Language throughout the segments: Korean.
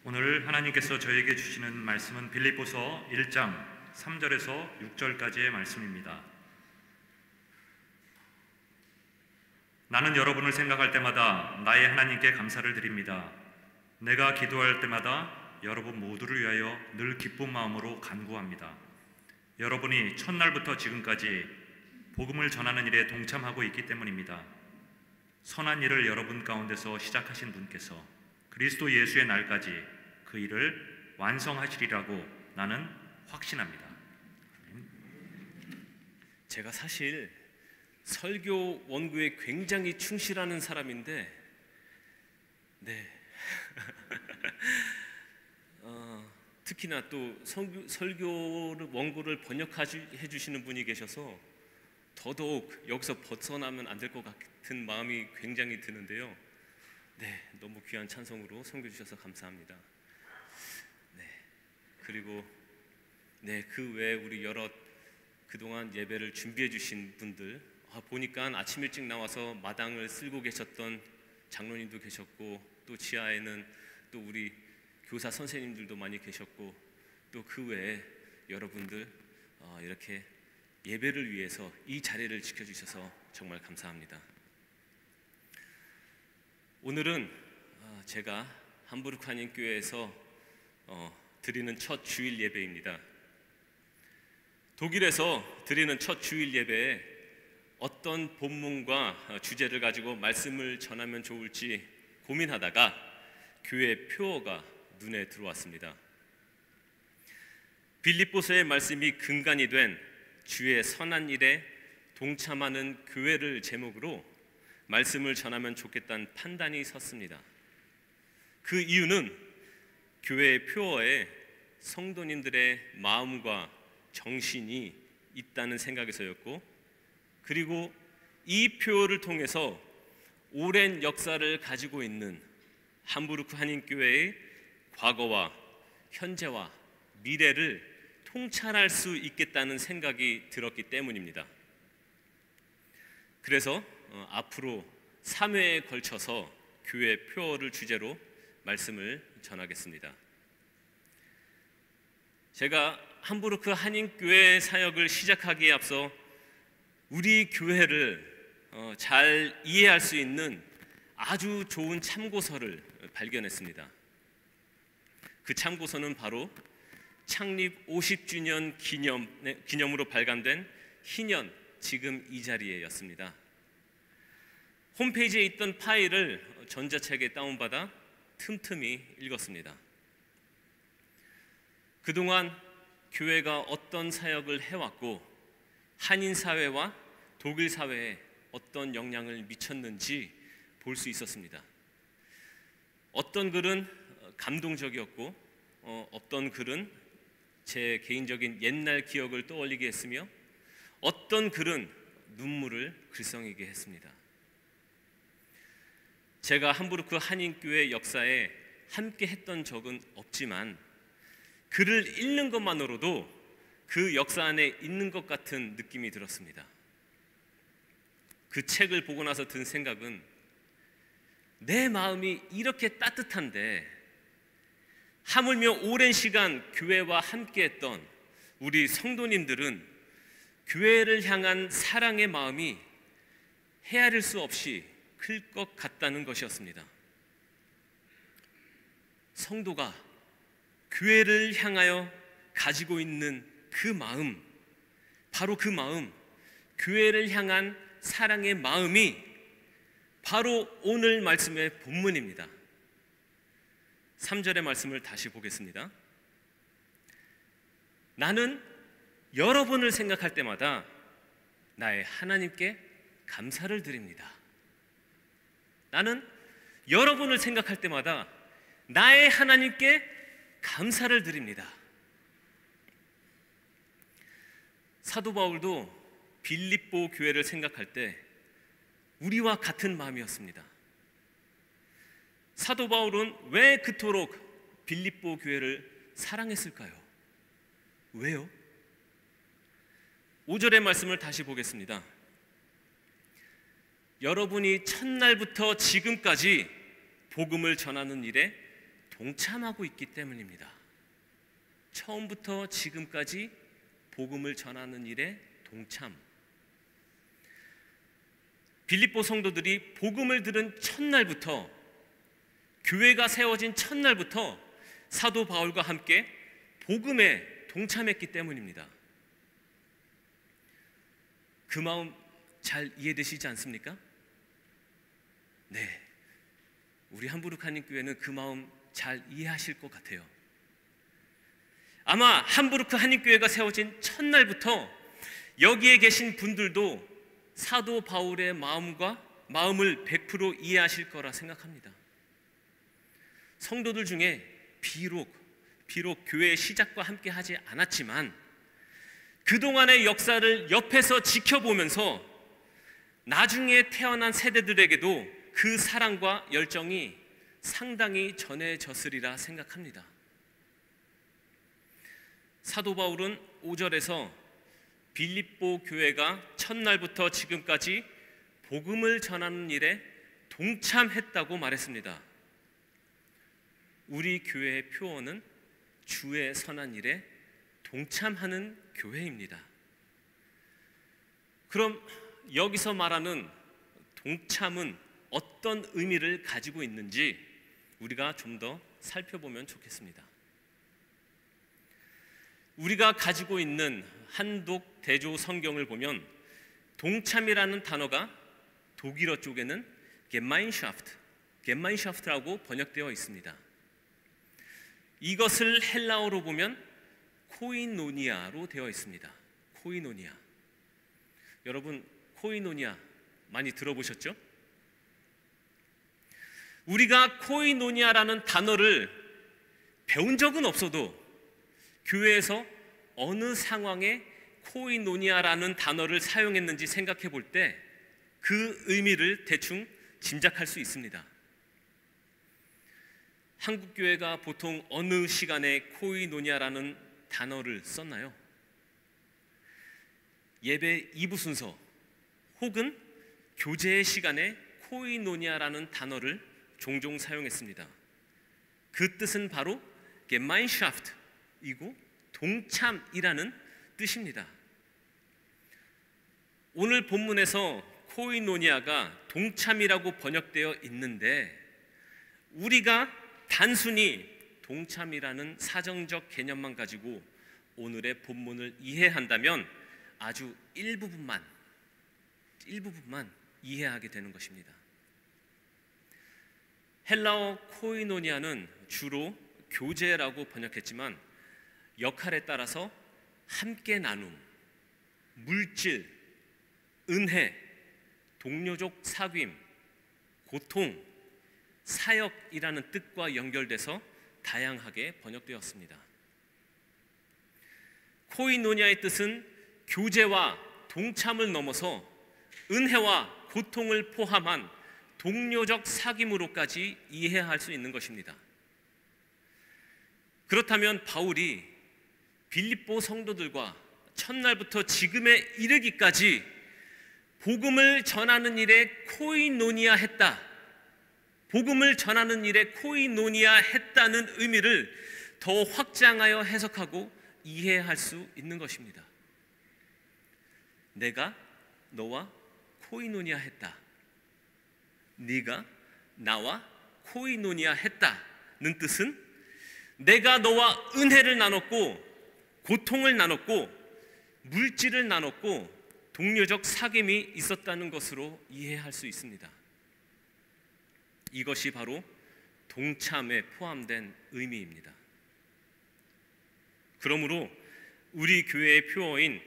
오늘 하나님께서 저에게 주시는 말씀은 빌립보서 1장 3절에서 6절까지의 말씀입니다. 나는 여러분을 생각할 때마다 나의 하나님께 감사를 드립니다. 내가 기도할 때마다 여러분 모두를 위하여 늘 기쁜 마음으로 간구합니다. 여러분이 첫날부터 지금까지 복음을 전하는 일에 동참하고 있기 때문입니다. 선한 일을 여러분 가운데서 시작하신 분께서 그리스도 예수의 날까지 그 일을 완성하시리라고 나는 확신합니다. 제가 사실 설교 원고에 굉장히 충실하는 사람인데, 특히나 또 설교 원고를 번역해 주시는 분이 계셔서 더더욱 여기서 벗어나면 안 될 것 같은 마음이 굉장히 드는데요. 너무 귀한 찬송으로 섬겨 주셔서 감사합니다. 그리고 그 외에 우리 여러 그동안 예배를 준비해 주신 분들, 보니까 아침 일찍 나와서 마당을 쓸고 계셨던 장로님도 계셨고, 또 지하에는 또 우리 교사 선생님들도 많이 계셨고, 또 그 외에 여러분들 이렇게 예배를 위해서 이 자리를 지켜주셔서 정말 감사합니다. 오늘은 제가 함부르크 한인교회에서 드리는 첫 주일 예배입니다. 독일에서 드리는 첫 주일 예배에 어떤 본문과 주제를 가지고 말씀을 전하면 좋을지 고민하다가 교회 표어가 눈에 들어왔습니다. 빌립보서의 말씀이 근간이 된 주의 선한 일에 동참하는 교회를 제목으로 말씀을 전하면 좋겠다는 판단이 섰습니다. 그 이유는 교회의 표어에 성도님들의 마음과 정신이 있다는 생각에서였고, 그리고 이 표어를 통해서 오랜 역사를 가지고 있는 함부르크 한인교회의 과거와 현재와 미래를 통찰할 수 있겠다는 생각이 들었기 때문입니다. 그래서 앞으로 3회에 걸쳐서 교회 표어를 주제로 말씀을 전하겠습니다. 제가 함부르크 한인교회 사역을 시작하기에 앞서 우리 교회를 잘 이해할 수 있는 아주 좋은 참고서를 발견했습니다. 그 참고서는 바로 창립 50주년 기념으로 발간된 희년 지금 이 자리에였습니다. 홈페이지에 있던 파일을 전자책에 다운받아 틈틈이 읽었습니다. 그동안 교회가 어떤 사역을 해왔고 한인 사회와 독일 사회에 어떤 영향을 미쳤는지 볼 수 있었습니다. 어떤 글은 감동적이었고 어떤 글은 제 개인적인 옛날 기억을 떠올리게 했으며 어떤 글은 눈물을 글썽이게 했습니다. 제가 함부르크 한인교회 역사에 함께 했던 적은 없지만 글을 읽는 것만으로도 그 역사 안에 있는 것 같은 느낌이 들었습니다. 그 책을 보고 나서 든 생각은 내 마음이 이렇게 따뜻한데 하물며 오랜 시간 교회와 함께했던 우리 성도님들은 교회를 향한 사랑의 마음이 헤아릴 수 없이 클 것 같다는 것이었습니다. 성도가 교회를 향하여 가지고 있는 그 마음, 바로 그 마음, 교회를 향한 사랑의 마음이 바로 오늘 말씀의 본문입니다. 3절의 말씀을 다시 보겠습니다. 나는 여러분을 생각할 때마다 나의 하나님께 감사를 드립니다. 나는 여러분을 생각할 때마다 나의 하나님께 감사를 드립니다. 사도 바울도 빌립보 교회를 생각할 때 우리와 같은 마음이었습니다. 사도 바울은 왜 그토록 빌립보 교회를 사랑했을까요? 왜요? 5절의 말씀을 다시 보겠습니다. 여러분이 첫날부터 지금까지 복음을 전하는 일에 동참하고 있기 때문입니다. 처음부터 지금까지 복음을 전하는 일에 동참. 빌립보 성도들이 복음을 들은 첫날부터, 교회가 세워진 첫날부터 사도 바울과 함께 복음에 동참했기 때문입니다. 그 마음 잘 이해되시지 않습니까? 네, 우리 함부르크한인 교회는 그 마음 잘 이해하실 것 같아요. 아마 함부르크 한인교회가 세워진 첫날부터 여기에 계신 분들도 사도 바울의 마음을 100% 이해하실 거라 생각합니다. 성도들 중에 비록 교회의 시작과 함께 하지 않았지만 그동안의 역사를 옆에서 지켜보면서 나중에 태어난 세대들에게도 그 사랑과 열정이 상당히 전해졌으리라 생각합니다. 사도 바울은 5절에서 빌립보 교회가 첫날부터 지금까지 복음을 전하는 일에 동참했다고 말했습니다. 우리 교회의 표어는 주의 선한 일에 동참하는 교회입니다. 그럼 여기서 말하는 동참은 어떤 의미를 가지고 있는지 우리가 좀 더 살펴보면 좋겠습니다. 우리가 가지고 있는 한독 대조 성경을 보면 동참이라는 단어가 독일어 쪽에는 Gemeinschaft라고 번역되어 있습니다. 이것을 헬라어로 보면 코이노니아로 되어 있습니다. 코이노니아. 여러분, 코이노니아 많이 들어보셨죠? 우리가 코이노니아라는 단어를 배운 적은 없어도 교회에서 어느 상황에 코이노니아라는 단어를 사용했는지 생각해 볼 때 그 의미를 대충 짐작할 수 있습니다. 한국 교회가 보통 어느 시간에 코이노니아라는 단어를 썼나요? 예배 2부 순서 혹은 교제의 시간에 코이노니아라는 단어를 종종 사용했습니다. 그 뜻은 바로 Gemeinschaft이고 동참이라는 뜻입니다. 오늘 본문에서 코이노니아가 동참이라고 번역되어 있는데 우리가 단순히 동참이라는 사정적 개념만 가지고 오늘의 본문을 이해한다면 아주 일부분만 이해하게 되는 것입니다. 헬라어 코이노니아는 주로 교제라고 번역했지만 역할에 따라서 함께 나눔, 물질, 은혜, 동료적 사귐, 고통, 사역이라는 뜻과 연결돼서 다양하게 번역되었습니다. 코이노니아의 뜻은 교제와 동참을 넘어서 은혜와 고통을 포함한 동료적 사귐으로까지 이해할 수 있는 것입니다. 그렇다면 바울이 빌립보 성도들과 첫날부터 지금에 이르기까지 복음을 전하는 일에 코이노니아 했다, 복음을 전하는 일에 코이노니아 했다는 의미를 더 확장하여 해석하고 이해할 수 있는 것입니다. 내가 너와 코이노니아 했다, 네가 나와 코이노니아 했다는 뜻은 내가 너와 은혜를 나눴고 고통을 나눴고 물질을 나눴고 동료적 사귐이 있었다는 것으로 이해할 수 있습니다. 이것이 바로 동참에 포함된 의미입니다. 그러므로 우리 교회의 표어인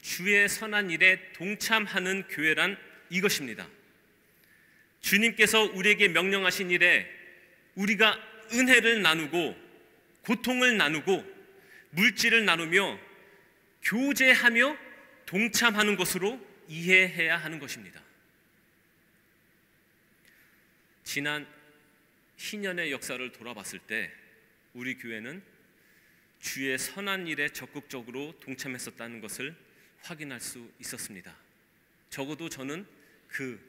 주의 선한 일에 동참하는 교회란 이것입니다. 주님께서 우리에게 명령하신 일에 우리가 은혜를 나누고 고통을 나누고 물질을 나누며 교제하며 동참하는 것으로 이해해야 하는 것입니다. 지난 희년의 역사를 돌아봤을 때 우리 교회는 주의 선한 일에 적극적으로 동참했었다는 것을 확인할 수 있었습니다. 적어도 저는 그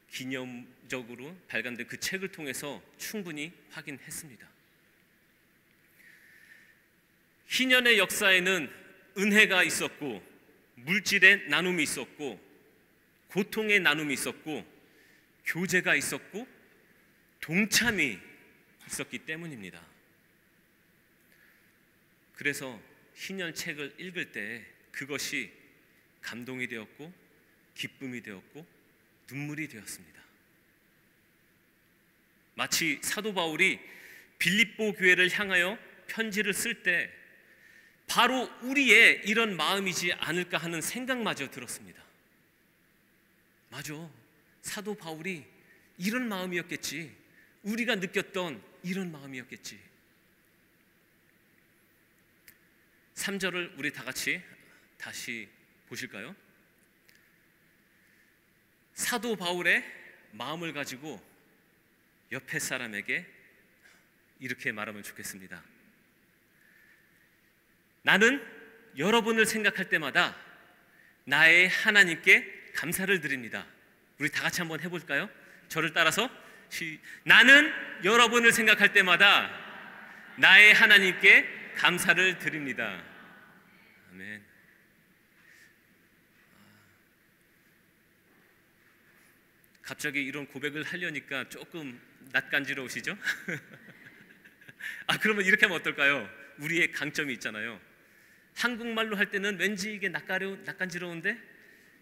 기념적으로 발간된 그 책을 통해서 충분히 확인했습니다. 희년의 역사에는 은혜가 있었고 물질의 나눔이 있었고 고통의 나눔이 있었고 교제가 있었고 동참이 있었기 때문입니다. 그래서 희년 책을 읽을 때 그것이 감동이 되었고 기쁨이 되었고 눈물이 되었습니다. 마치 사도 바울이 빌립보 교회를 향하여 편지를 쓸 때 바로 우리의 이런 마음이지 않을까 하는 생각마저 들었습니다. 맞아, 사도 바울이 이런 마음이었겠지. 우리가 느꼈던 이런 마음이었겠지. 3절을 우리 다 같이 다시 보실까요? 사도 바울의 마음을 가지고 옆에 사람에게 이렇게 말하면 좋겠습니다. 나는 여러분을 생각할 때마다 나의 하나님께 감사를 드립니다. 우리 다 같이 한번 해볼까요? 저를 따라서 나는 여러분을 생각할 때마다 나의 하나님께 감사를 드립니다. 아멘. 갑자기 이런 고백을 하려니까 조금 낯간지러우시죠? 그러면 이렇게 하면 어떨까요? 우리의 강점이 있잖아요. 한국말로 할 때는 왠지 이게 낯간지러운데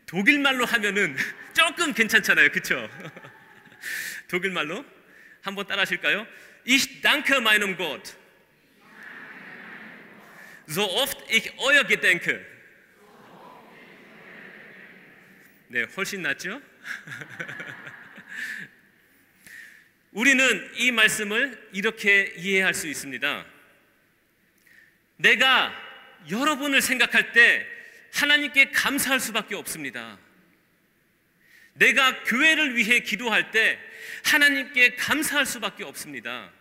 독일말로 하면은 조금 괜찮잖아요. 그렇죠? 독일말로 한번 따라 하실까요? Ich danke meinem Gott. So oft ich euer gedenke. 네, 훨씬 낫죠? 우리는 이 말씀을 이렇게 이해할 수 있습니다. 내가 여러분을 생각할 때 하나님께 감사할 수밖에 없습니다. 내가 교회를 위해 기도할 때 하나님께 감사할 수밖에 없습니다.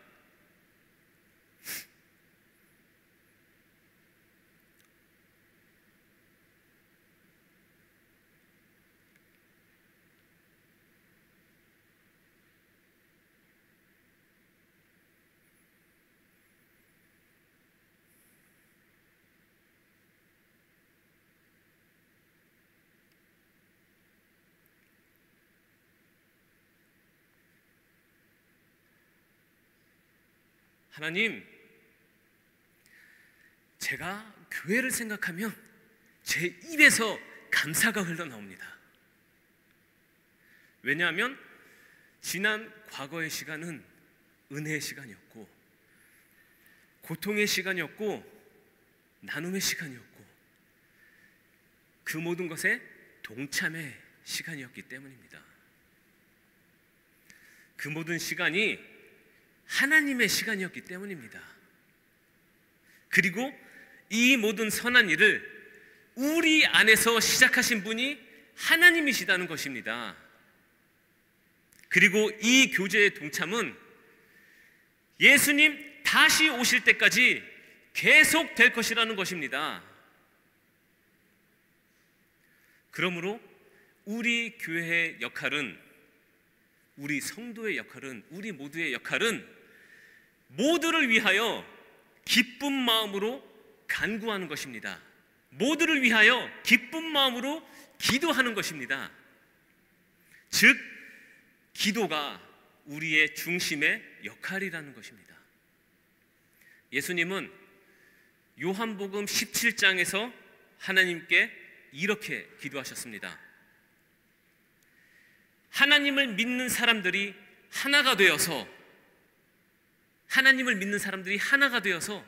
하나님, 제가 교회를 생각하면 제 입에서 감사가 흘러나옵니다. 왜냐하면 지난 과거의 시간은 은혜의 시간이었고 고통의 시간이었고 나눔의 시간이었고 그 모든 것에 동참의 시간이었기 때문입니다. 그 모든 시간이 하나님의 시간이었기 때문입니다. 그리고 이 모든 선한 일을 우리 안에서 시작하신 분이 하나님이시다는 것입니다. 그리고 이 교제의 동참은 예수님 다시 오실 때까지 계속 될 것이라는 것입니다. 그러므로 우리 교회의 역할은, 우리 성도의 역할은, 우리 모두의 역할은 모두를 위하여 기쁜 마음으로 간구하는 것입니다. 모두를 위하여 기쁜 마음으로 기도하는 것입니다. 즉, 기도가 우리의 중심의 역할이라는 것입니다. 예수님은 요한복음 17장에서 하나님께 이렇게 기도하셨습니다. 하나님을 믿는 사람들이 하나가 되어서, 하나님을 믿는 사람들이 하나가 되어서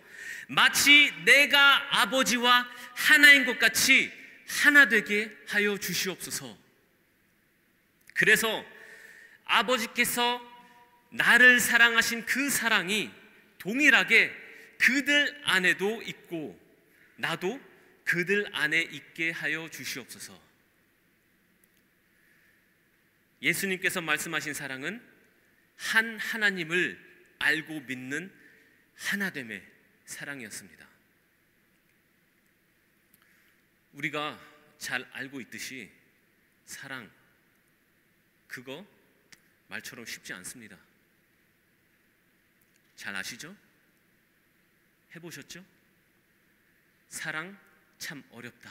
마치 내가 아버지와 하나인 것 같이 하나 되게 하여 주시옵소서. 그래서 아버지께서 나를 사랑하신 그 사랑이 동일하게 그들 안에도 있고 나도 그들 안에 있게 하여 주시옵소서. 예수님께서 말씀하신 사랑은 한 하나님을 알고 믿는 하나됨의 사랑이었습니다. 우리가 잘 알고 있듯이 사랑, 그거 말처럼 쉽지 않습니다. 잘 아시죠? 해보셨죠? 사랑 참 어렵다.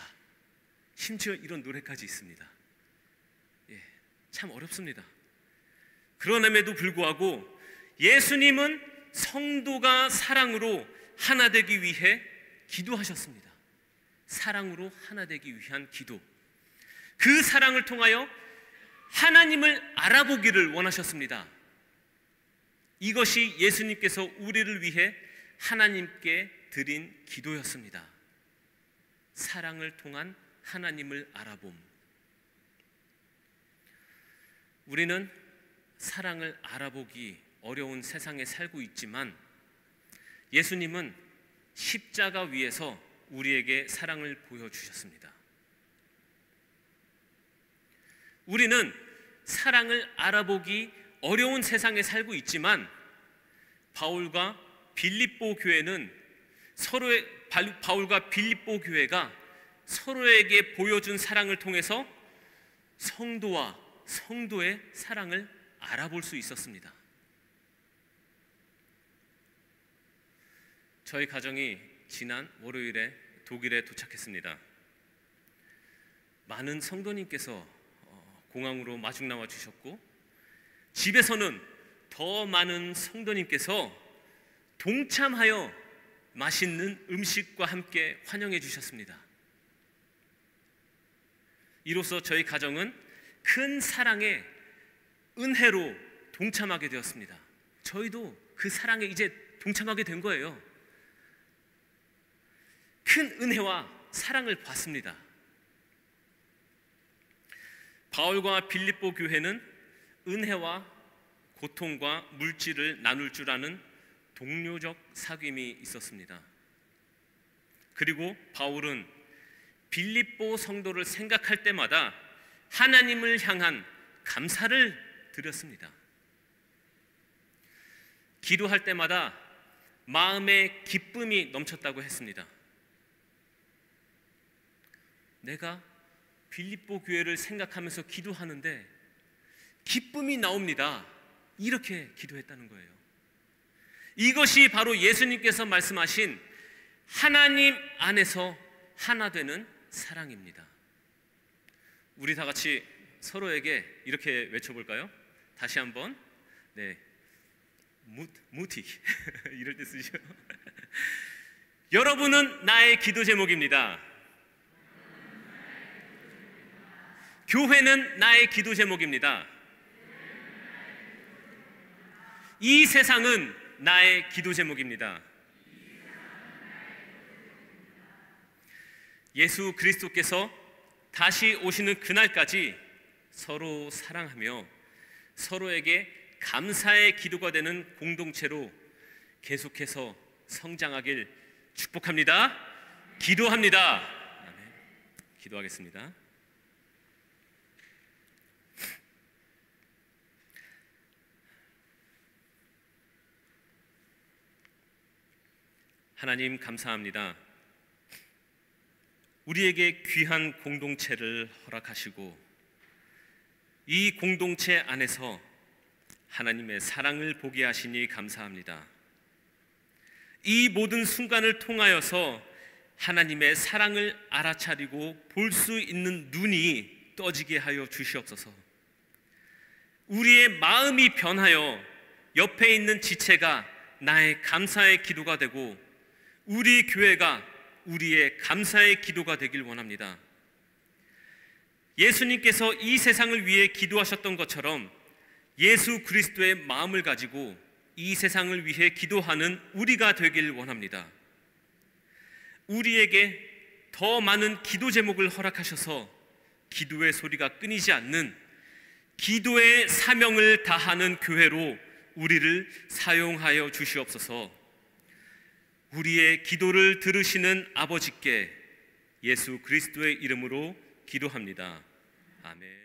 심지어 이런 노래까지 있습니다. 참 어렵습니다. 그러남에도 불구하고 예수님은 성도가 사랑으로 하나 되기 위해 기도하셨습니다. 사랑으로 하나 되기 위한 기도. 그 사랑을 통하여 하나님을 알아보기를 원하셨습니다. 이것이 예수님께서 우리를 위해 하나님께 드린 기도였습니다. 사랑을 통한 하나님을 알아봄. 우리는 사랑을 알아보기 어려운 세상에 살고 있지만 예수님은 십자가 위에서 우리에게 사랑을 보여주셨습니다. 우리는 사랑을 알아보기 어려운 세상에 살고 있지만 바울과 빌립보 교회는 바울과 빌립보 교회가 서로에게 보여준 사랑을 통해서 성도와 성도의 사랑을 알아볼 수 있었습니다. 저희 가정이 지난 월요일에 독일에 도착했습니다. 많은 성도님께서 공항으로 마중 나와 주셨고 집에서는 더 많은 성도님께서 동참하여 맛있는 음식과 함께 환영해 주셨습니다. 이로써 저희 가정은 큰 사랑의 은혜로 동참하게 되었습니다. 저희도 그 사랑에 이제 동참하게 된 거예요. 큰 은혜와 사랑을 받습니다. 바울과 빌립보 교회는 은혜와 고통과 물질을 나눌 줄 아는 동료적 사귐이 있었습니다. 그리고 바울은 빌립보 성도를 생각할 때마다 하나님을 향한 감사를 드렸습니다. 기도할 때마다 마음에 기쁨이 넘쳤다고 했습니다. 내가 빌립보 교회를 생각하면서 기도하는데 기쁨이 나옵니다. 이렇게 기도했다는 거예요. 이것이 바로 예수님께서 말씀하신 하나님 안에서 하나 되는 사랑입니다. 우리 다 같이 서로에게 이렇게 외쳐볼까요? 다시 한번. 네, 무티 이럴 때 쓰죠. 여러분은 나의 기도 제목입니다. 교회는 나의 기도 제목입니다. 이 세상은 나의 기도 제목입니다. 예수 그리스도께서 다시 오시는 그날까지 서로 사랑하며 서로에게 감사의 기도가 되는 공동체로 계속해서 성장하길 축복합니다. 기도합니다. 아멘. 기도하겠습니다. 하나님 감사합니다. 우리에게 귀한 공동체를 허락하시고 이 공동체 안에서 하나님의 사랑을 보게 하시니 감사합니다. 이 모든 순간을 통하여서 하나님의 사랑을 알아차리고 볼 수 있는 눈이 떠지게 하여 주시옵소서. 우리의 마음이 변하여 옆에 있는 지체가 나의 감사의 기도가 되고 우리 교회가 우리의 감사의 기도가 되길 원합니다. 예수님께서 이 세상을 위해 기도하셨던 것처럼 예수 그리스도의 마음을 가지고 이 세상을 위해 기도하는 우리가 되길 원합니다. 우리에게 더 많은 기도 제목을 허락하셔서 기도의 소리가 끊이지 않는 기도의 사명을 다하는 교회로 우리를 사용하여 주시옵소서. 우리의 기도를 들으시는 아버지께 예수 그리스도의 이름으로 기도합니다. 아멘.